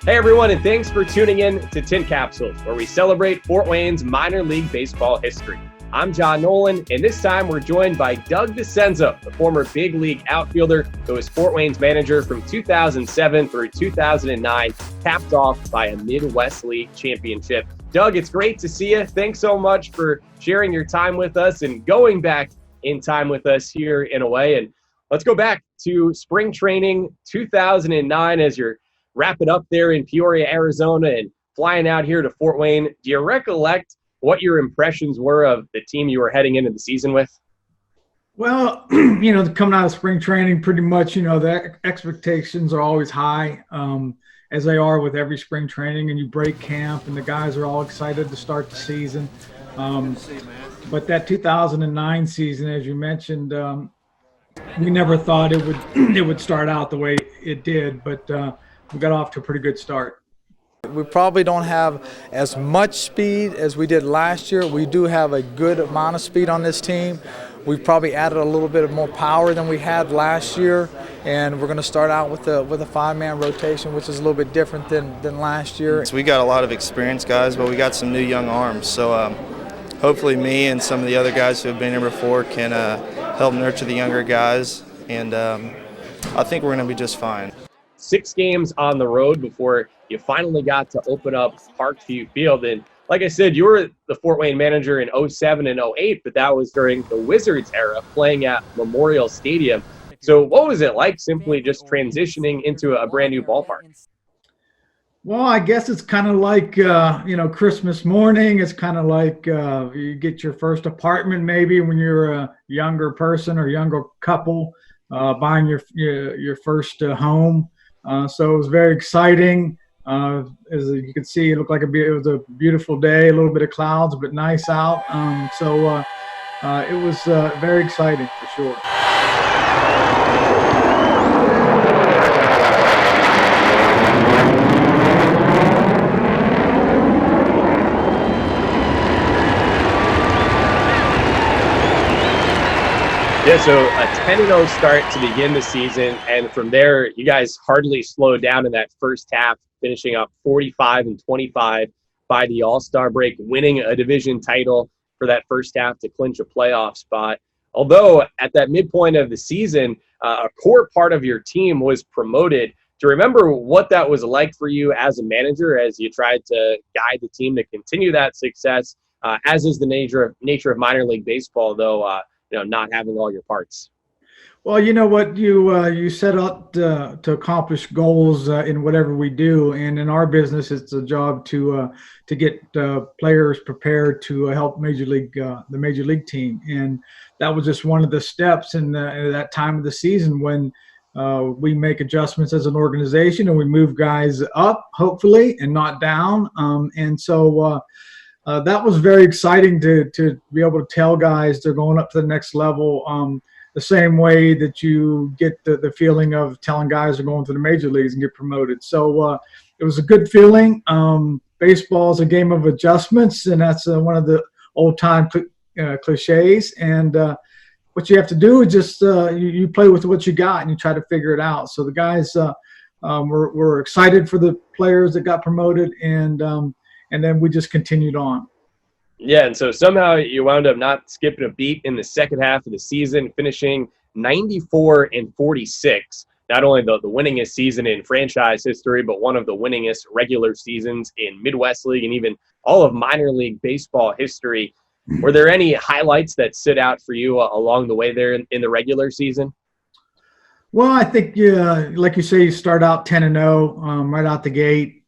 Hey everyone, and thanks for tuning in to TinCapsules, where we celebrate Fort Wayne's minor league baseball history. I'm John Nolan, and this time we're joined by Doug Dascenzo, the former big league outfielder who was Fort Wayne's manager from 2007 through 2009, capped off by a MWL League Championship. Doug, it's great to see you. Thanks so much for sharing your time with us and going back in time with us here in a way. And let's go back to spring training 2009 as you're wrapping up there in Peoria, Arizona, and flying out here to Fort Wayne. Do you recollect what your impressions were of the team you were heading into the season with? Well, coming out of spring training, pretty much, the expectations are always high, as they are with every spring training, and you break camp, and the guys are all excited to start the season. But that 2009 season, as you mentioned, we never thought it would start out the way it did, but we got off to a pretty good start. We probably don't have as much speed as we did last year. We do have a good amount of speed on this team. We've probably added a little bit of more power than we had last year, and we're going to start out with a five-man rotation, which is a little bit different than last year. So we got a lot of experienced guys, but we got some new young arms. So hopefully me and some of the other guys who have been here before can help nurture the younger guys, and I think we're going to be just fine. 6 games on the road before you finally got to open up Parkview Field. And like I said, you were the Fort Wayne manager in 07 and 08, but that was during the Wizards era, playing at Memorial Stadium. So what was it like simply just transitioning into a brand new ballpark? Well, I guess it's kind of like, Christmas morning. It's kind of like you get your first apartment maybe when you're a younger person or younger couple, buying your first home. So it was very exciting. As you can see, it looked like it was a beautiful day, a little bit of clouds, but nice out. So it was very exciting for sure. Yeah, so a 10-0 start to begin the season, and from there, you guys hardly slowed down in that first half, finishing up 45-25 by the All-Star break, winning a division title for that first half to clinch a playoff spot. Although at that midpoint of the season, a core part of your team was promoted. Do you remember what that was like for you as a manager as you tried to guide the team to continue that success, as is the nature of minor league baseball, though, not having all your parts? Well, you know what, you set out to accomplish goals in whatever we do, and in our business, it's a job to get players prepared to help the major league team, and that was just one of the steps in that time of the season when we make adjustments as an organization and we move guys up, hopefully, and not down, and so. That was very exciting to be able to tell guys they're going up to the next level, the same way that you get the feeling of telling guys they're going to the major leagues and get promoted. So it was a good feeling. Baseball is a game of adjustments, and that's one of the old-time cliches. And what you have to do is just you play with what you got and you try to figure it out. So the guys were excited for the players that got promoted, and then we just continued on. Yeah, and so somehow you wound up not skipping a beat in the second half of the season, finishing 94-46. Not only the winningest season in franchise history, but one of the winningest regular seasons in MWL League and even all of minor league baseball history. Were there any highlights that stood out for you along the way there in the regular season? Well, I think, like you say, you start out 10-0 right out the gate.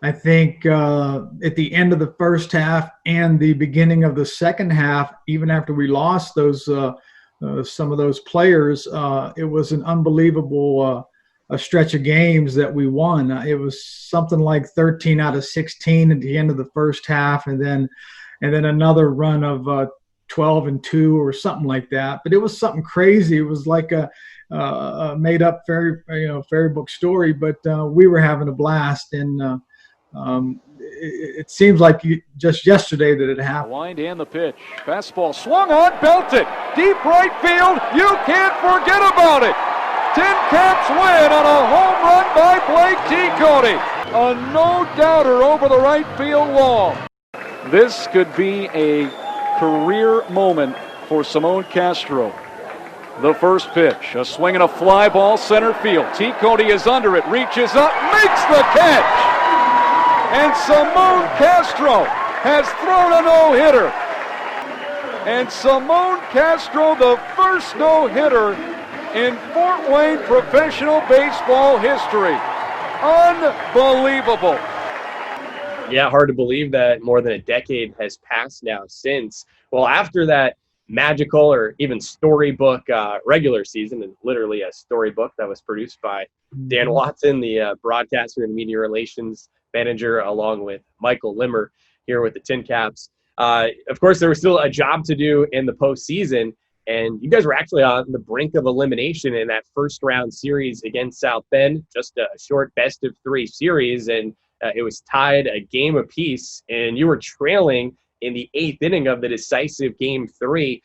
I think at the end of the first half and the beginning of the second half, even after we lost those some of those players, it was an unbelievable a stretch of games that we won. It was something like 13 out of 16 at the end of the first half, and then another run of 12-2 or something like that. But it was something crazy. It was like a made-up fairy book story. But we were having a blast, and it seems like just yesterday that it happened. The wind and the pitch. Fastball swung on, belted. Deep right field. You can't forget about it. TinCaps win on a home run by Blake T. Cody. A no-doubter over the right field wall. This could be a career moment for Simone Castro. The first pitch, a swing and a fly ball center field. T. Cody is under it, reaches up, makes the catch. And Simone Castro has thrown a no-hitter. And Simone Castro, the first no-hitter in Fort Wayne professional baseball history. Unbelievable. Yeah, hard to believe that more than a decade has passed now since. Well, after that magical or even storybook regular season, and literally a storybook that was produced by Dan Watson, the broadcaster and media relations manager, along with Michael Limmer here with the TinCaps. Of course, there was still a job to do in the postseason, and you guys were actually on the brink of elimination in that first round series against South Bend, just a short best-of-3 series, and it was tied a game apiece, and you were trailing in the 8th inning of the decisive Game 3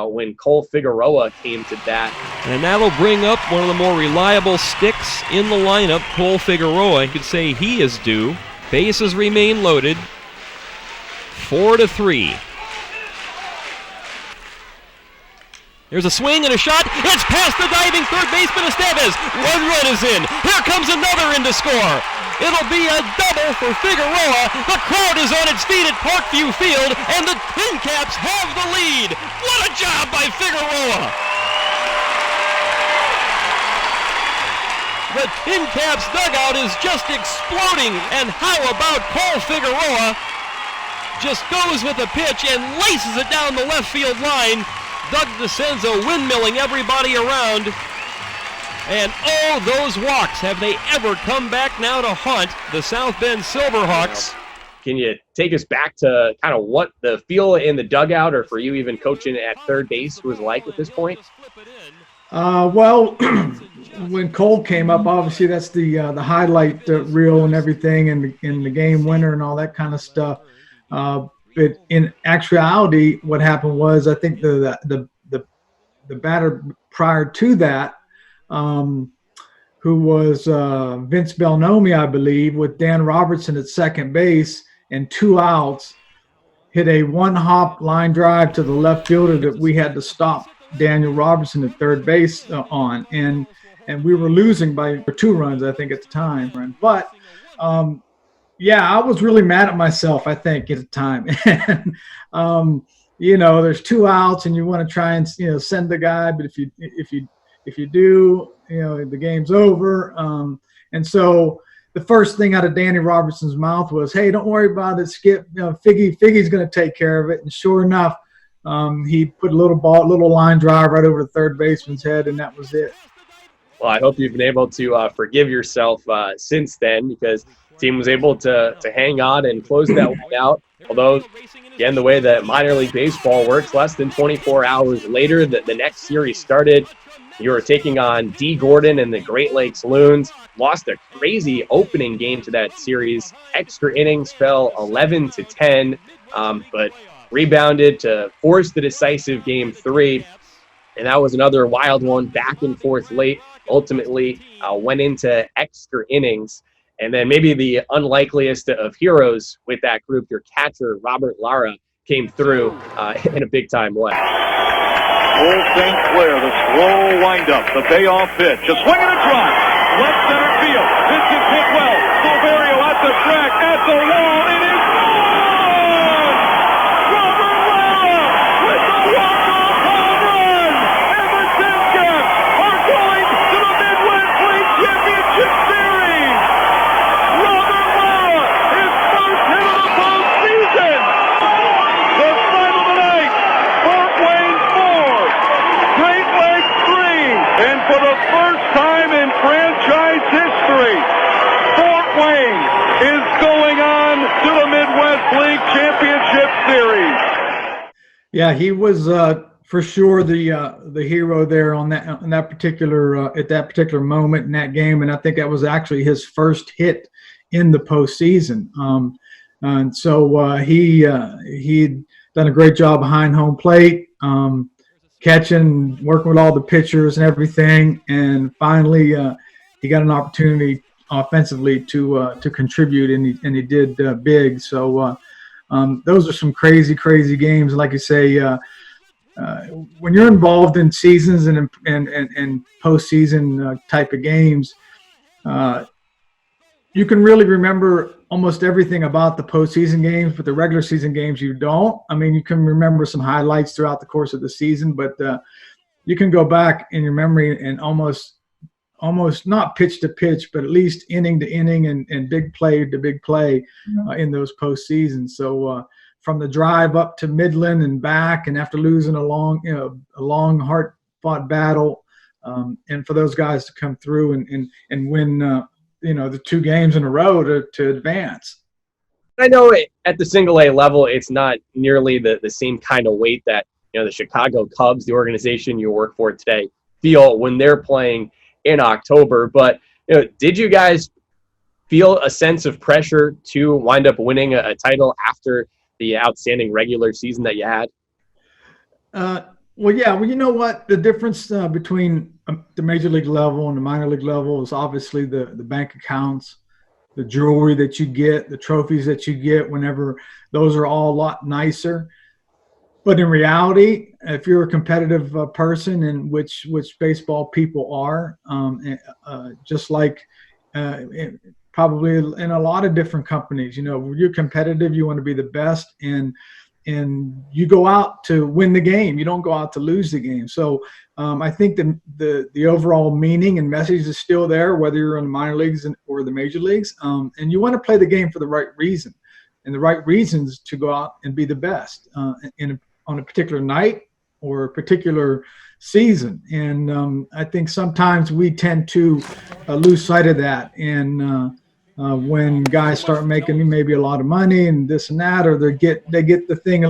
when Cole Figueroa came to bat. And that'll bring up one of the more reliable sticks in the lineup, Cole Figueroa. You could say he is due. Bases remain loaded. 4-3. There's a swing and a shot. It's past the diving third baseman Estevez. 1 run is in. Here comes another in to score. It'll be a double for Figueroa. The crowd is on its feet at Parkview Field, and the TinCaps have the lead. What a job by Figueroa. The TinCaps dugout is just exploding, and how about Cole Figueroa? Just goes with a pitch and laces it down the left field line. Doug Dascenzo windmilling everybody around. And oh, those walks, have they ever come back now to haunt the South Bend Silverhawks? Can you take us back to kind of what the feel in the dugout, or for you even coaching at third base, was like at this point? Well, when Cole came up, obviously that's the highlight reel and everything, and the game winner and all that kind of stuff. But in actuality, what happened was, I think the batter prior to that, who was Vince Belnomi, I believe, with Dan Robertson at second base and 2 outs, hit a 1-hop line drive to the left fielder that we had to stop Daniel Robertson at third base on, and we were losing by 2 runs, I think, at the time. But yeah, I was really mad at myself, I think, at the time. And there's 2 outs, and you want to try and send the guy, but if you do, the game's over. And so the first thing out of Danny Robertson's mouth was, "Hey, don't worry about it, Skip. Figgy's going to take care of it." And sure enough, he put a little line drive right over the third baseman's head, and that was it. Well, I hope you've been able to forgive yourself since then, because the team was able to hang on and close that one out. Although, again, the way that minor league baseball works, less than 24 hours later, the next series started. You were taking on D. Gordon and the Great Lakes Loons. Lost a crazy opening game to that series. Extra innings fell 11-10, but rebounded to force the decisive Game 3. And that was another wild one, back and forth late. Ultimately went into extra innings. And then maybe the unlikeliest of heroes with that group, your catcher, Robert Lara, came through in a big-time way. Old St. Clair, the slow windup, the payoff pitch, a swing and a drive, left center field. This is hit well. Silverio at the track, at the wall. It is gone! Robert Lara with the walk-off home run, and the TinCaps are going to the Midwest League Championship Series. Robert Lara, his first hit of the postseason. The sign of the night, Fort Wayne 4, Great Lakes 3, and for the first time in franchise history, Fort Wayne is going on to the Midwest League Championship Series. Yeah, he was for sure the hero there on that particular at that particular moment in that game, and I think that was actually his first hit in the postseason. And so he'd done a great job behind home plate. catching, working with all the pitchers and everything, and finally he got an opportunity offensively to contribute, and he did big. So those are some crazy games. Like you say, when you're involved in seasons and postseason type of games, you can really remember almost everything about the postseason games, but the regular season games you don't. I mean, you can remember some highlights throughout the course of the season, but you can go back in your memory and almost not pitch to pitch, but at least inning to inning and big play to big play in those postseasons. So from the drive up to Midland and back, and after losing a long hard-fought battle, and for those guys to come through and win, the 2 games in a row to advance. I know at the single A level, it's not nearly the same kind of weight that the Chicago Cubs, the organization you work for today, feel when they're playing in October. But did you guys feel a sense of pressure to wind up winning a title after the outstanding regular season that you had? Well, yeah. Well, you know what? The difference between the major league level and the minor league level is obviously the bank accounts, the jewelry that you get, the trophies that you get whenever those are all a lot nicer. But in reality, if you're a competitive person, and which baseball people are, just like probably in a lot of different companies, you're competitive, you want to be the best, and you go out to win the game. You don't go out to lose the game. So I think the overall meaning and message is still there, whether you're in the minor leagues or the major leagues. And you want to play the game for the right reason, and the right reasons to go out and be the best on a particular night or a particular season. And I think sometimes we tend to lose sight of that. And when guys start making maybe a lot of money and this and that, or they get the thing,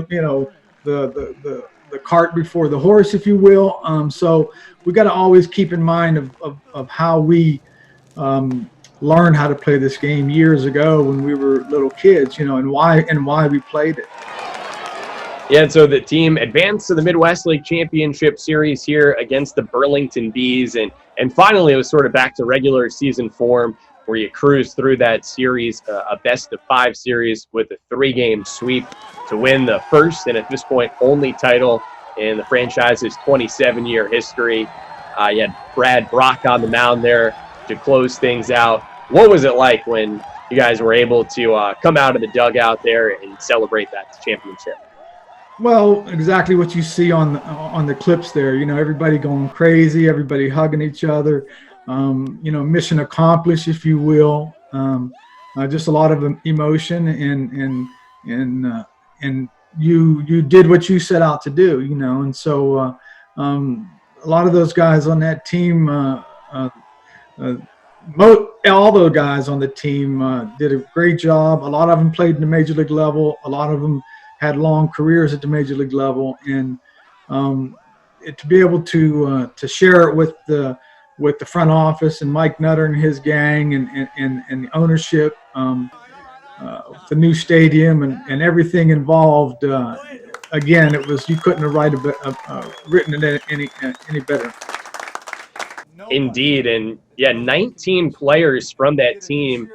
the cart before the horse, if you will. So we got to always keep in mind of how we learned how to play this game years ago when we were little kids, and why we played it. Yeah, and so the team advanced to the MWL League Championship Series here against the Burlington Bees, and finally it was sort of back to regular season form, where you cruise through that series, a best-of-5 series with a 3-game sweep to win the first, and at this point, only title in the franchise's 27-year history. You had Brad Brock on the mound there to close things out. What was it like when you guys were able to come out of the dugout there and celebrate that championship? Well, exactly what you see on the clips there. Everybody going crazy, everybody hugging each other. Mission accomplished, if you will. Just a lot of emotion, and you did what you set out to do, and so a lot of those guys on that team, all those guys on the team did a great job. A lot of them played in the major league level. A lot of them had long careers at the major league level, and to be able to share it with the front office and Mike Nutter and his gang and the ownership, the new stadium and everything involved. Again, it was, you couldn't have written it any better. Indeed, and yeah, 19 players from that team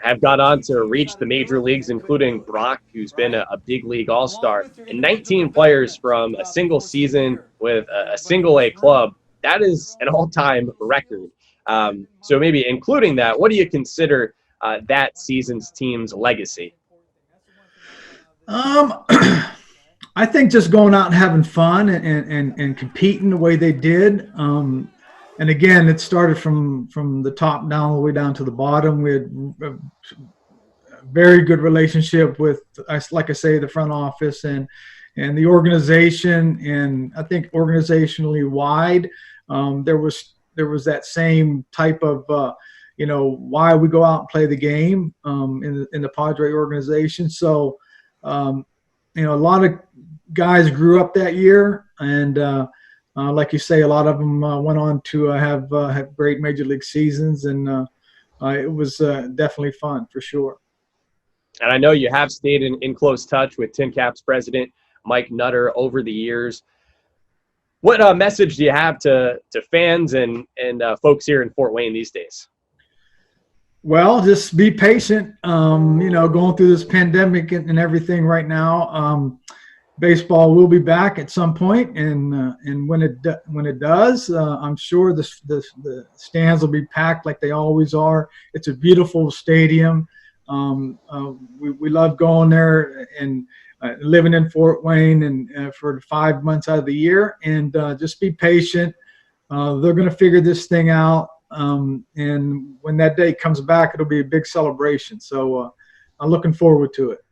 have gone on to reach the major leagues, including Brock, who's been a big league all-star, and 19 players from a single season with a single A club. That is an all-time record. So maybe including that, what do you consider that season's team's legacy? I think just going out and having fun and competing the way they did. And again, it started from the top down, all the way down to the bottom. We had a very good relationship with, like I say, the front office and the organization. And I think organizationally wide, there was that same type of, why we go out and play the game in the Padre organization. So, a lot of guys grew up that year, and like you say, a lot of them went on to have great major league seasons, and it was definitely fun for sure. And I know you have stayed in close touch with TinCaps president Mike Nutter over the years. What message do you have to fans and folks here in Fort Wayne these days? Well, just be patient. Going through this pandemic and everything right now. Baseball will be back at some point, and when it does, I'm sure the stands will be packed like they always are. It's a beautiful stadium. We love going there and living in Fort Wayne and for 5 months out of the year. And just be patient. They're going to figure this thing out. And when that day comes back, it'll be a big celebration. So I'm looking forward to it.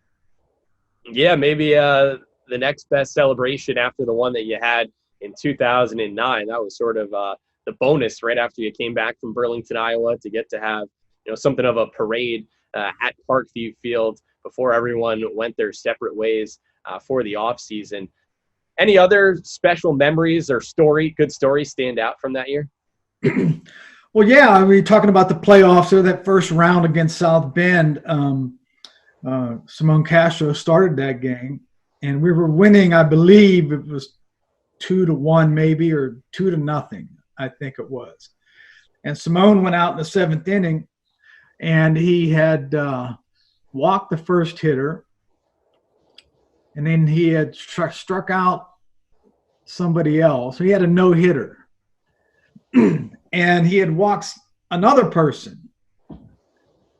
Yeah, maybe the next best celebration after the one that you had in 2009. That was sort of the bonus right after you came back from Burlington, Iowa, to get to have something of a parade at Parkview Field before everyone went their separate ways for the off season. Any other special memories or good stories stand out from that year? Well, yeah, I mean, talking about the playoffs or that first round against South Bend, Simone Castro started that game, and we were winning. I believe it was 2-1, maybe, or 2-0. I think it was. And Simone went out in the 7th inning, and he had walked the first hitter, and then he had struck out somebody else. He had a no-hitter. And he had walked another person,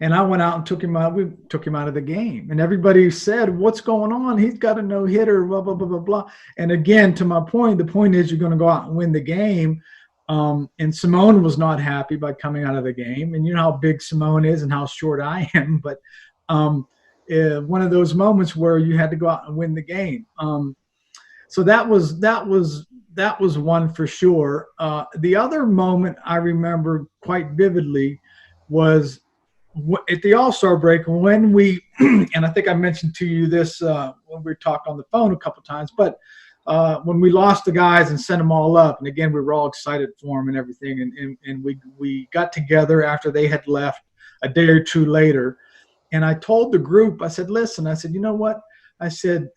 and I went out and took him out. We took him out of the game, and everybody said, "What's going on? He's got a no hitter." Blah blah blah blah blah. And again, to my point, the point is you're going to go out and win the game. And Simone was not happy by coming out of the game, and you know how big Simone is and how short I am. But one of those moments where you had to go out and win the game. So that was one for sure. The other moment I remember quite vividly was at the All-Star break when we, and I think I mentioned to you this when we talked on the phone a couple of times, but when we lost the guys and sent them all up, and again, we were all excited for them and everything, and we got together after they had left a day or two later, and I told the group, I said, listen, I said, you know what? I said,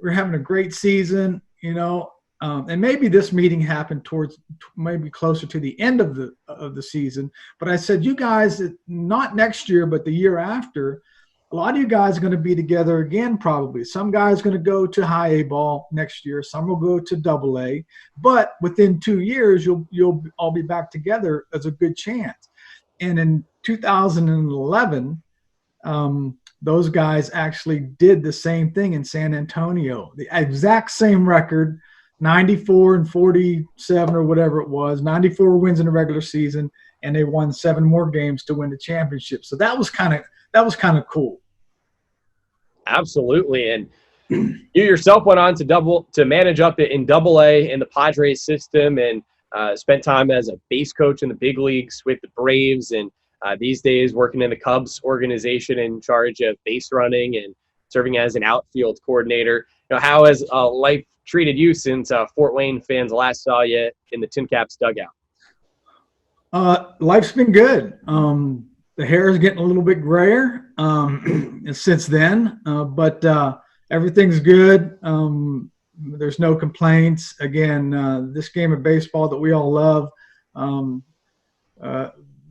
we're having a great season, and maybe this meeting happened towards maybe closer to the end of the season. But I said, you guys, not next year, but the year after, a lot of you guys are going to be together again probably. Some guys are going to go to high A ball next year. Some will go to double A. But within 2 years, you'll all be back together as a good chance. And in 2011, those guys actually did the same thing in San Antonio. The exact same record, 94-47 or whatever it was, 94 wins in the regular season, and they won 7 more games to win the championship. So that was kind of cool. Absolutely. And you yourself went on to manage up in double A in the Padres system, and spent time as a base coach in the big leagues with the Braves, and these days working in the Cubs organization in charge of base running and serving as an outfield coordinator. How has life treated you since Fort Wayne fans last saw you in the TinCaps dugout? Life's been good. The hair is getting a little bit grayer since then, but everything's good. There's no complaints. Again, this game of baseball that we all love,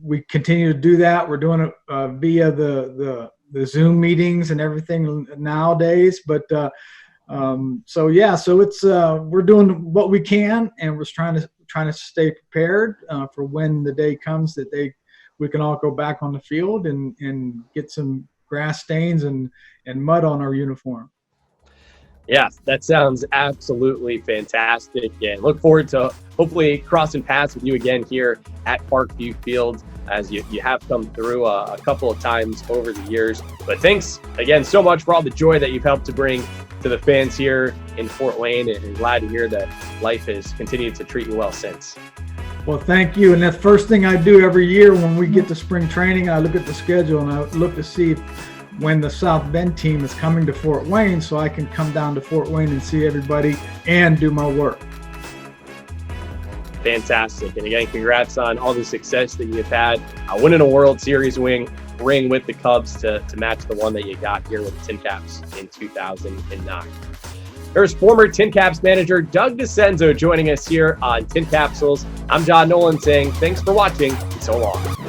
we continue to do that. We're doing it via the Zoom meetings and everything nowadays. But so it's we're doing what we can, and we're trying to stay prepared for when the day comes that we can all go back on the field and get some grass stains and mud on our uniform. Yeah, that sounds absolutely fantastic, and look forward to hopefully crossing paths with you again here at Parkview Field, as you have come through a couple of times over the years. But thanks again so much for all the joy that you've helped to bring to the fans here in Fort Wayne, and glad to hear that life has continued to treat you well since. Well, thank you. And that's the first thing I do every year when we get to spring training. I look at the schedule and I look to see when the South Bend team is coming to Fort Wayne, so I can come down to Fort Wayne and see everybody and do my work. Fantastic. And again, congrats on all the success that you've had, winning a World Series ring with the Cubs to match the one that you got here with the TinCaps in 2009. There's former TinCaps manager Doug Dascenzo joining us here on TinCapsules. I'm John Nolan saying thanks for watching and so long.